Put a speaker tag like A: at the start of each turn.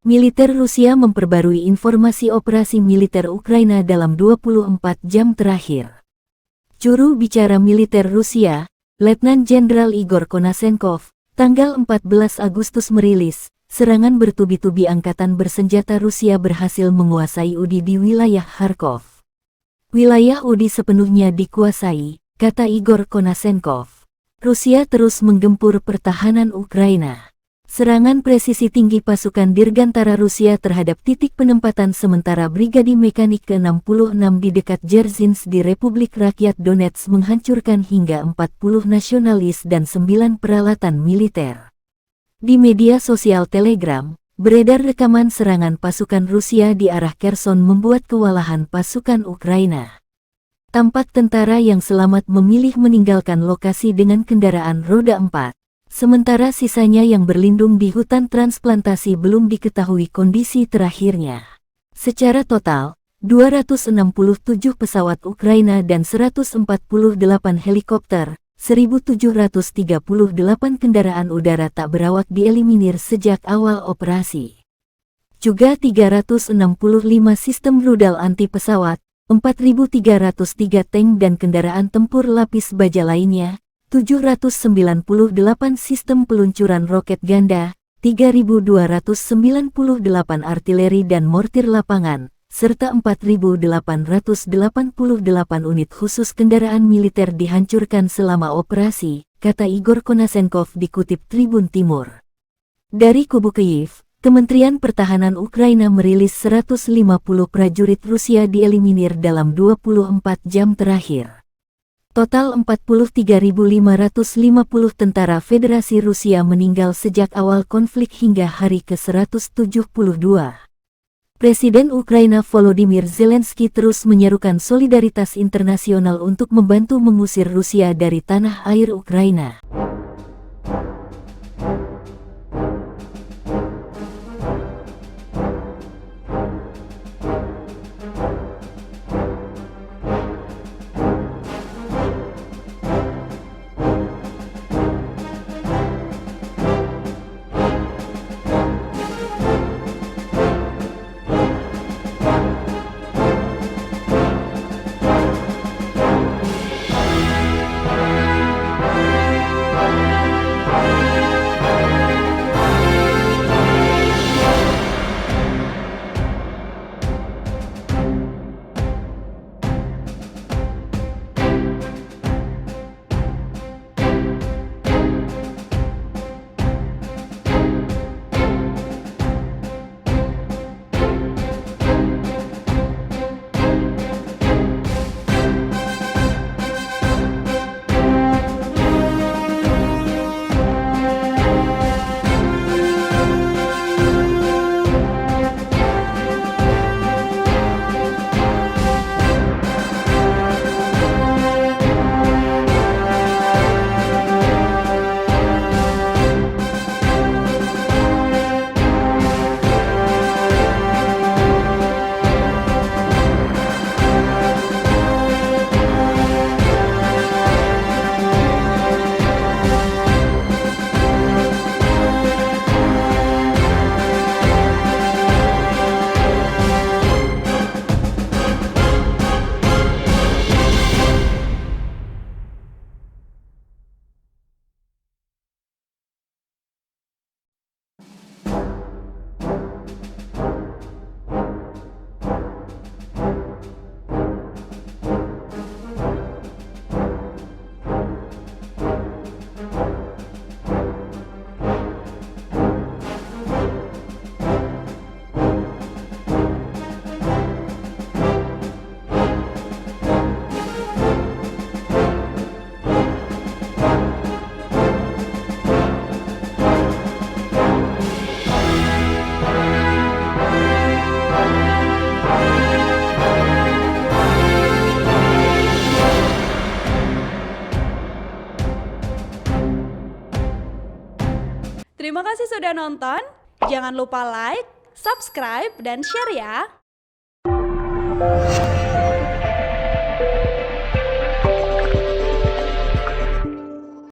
A: Militer Rusia memperbarui informasi operasi militer Ukraina dalam 24 jam terakhir. Juru bicara militer Rusia, Letnan Jenderal Igor Konashenkov, tanggal 14 Agustus merilis, serangan bertubi-tubi angkatan bersenjata Rusia berhasil menguasai UDI di wilayah Kharkov. Wilayah UDI sepenuhnya dikuasai, kata Igor Konashenkov. Rusia terus menggempur pertahanan Ukraina. Serangan presisi tinggi pasukan Dirgantara Rusia terhadap titik penempatan sementara Brigadi Mekanik ke-66 di dekat Dzerzhinsk di Republik Rakyat Donetsk menghancurkan hingga 40 nasionalis dan 9 peralatan militer. Di media sosial Telegram, beredar rekaman serangan pasukan Rusia di arah Kherson membuat kewalahan pasukan Ukraina. Tampak tentara yang selamat memilih meninggalkan lokasi dengan kendaraan roda 4. Sementara sisanya yang berlindung di hutan transplantasi belum diketahui kondisi terakhirnya. Secara total, 267 pesawat Ukraina dan 148 helikopter, 1.738 kendaraan udara tak berawak dieliminir sejak awal operasi. Juga 365 sistem rudal anti-pesawat, 4.303 tank dan kendaraan tempur lapis baja lainnya, 798 sistem peluncuran roket ganda, 3.298 artileri dan mortir lapangan, serta 4.888 unit khusus kendaraan militer dihancurkan selama operasi, kata Igor Konashenkov dikutip Tribun Timur. Dari kubu Kyiv, Kementerian Pertahanan Ukraina merilis 150 prajurit Rusia dieliminir dalam 24 jam terakhir. Total 43.550 tentara Federasi Rusia meninggal sejak awal konflik hingga hari ke-172. Presiden Ukraina Volodymyr Zelensky terus menyerukan solidaritas internasional untuk membantu mengusir Rusia dari tanah air Ukraina.
B: Terima kasih sudah nonton. Jangan lupa like, subscribe, dan share ya.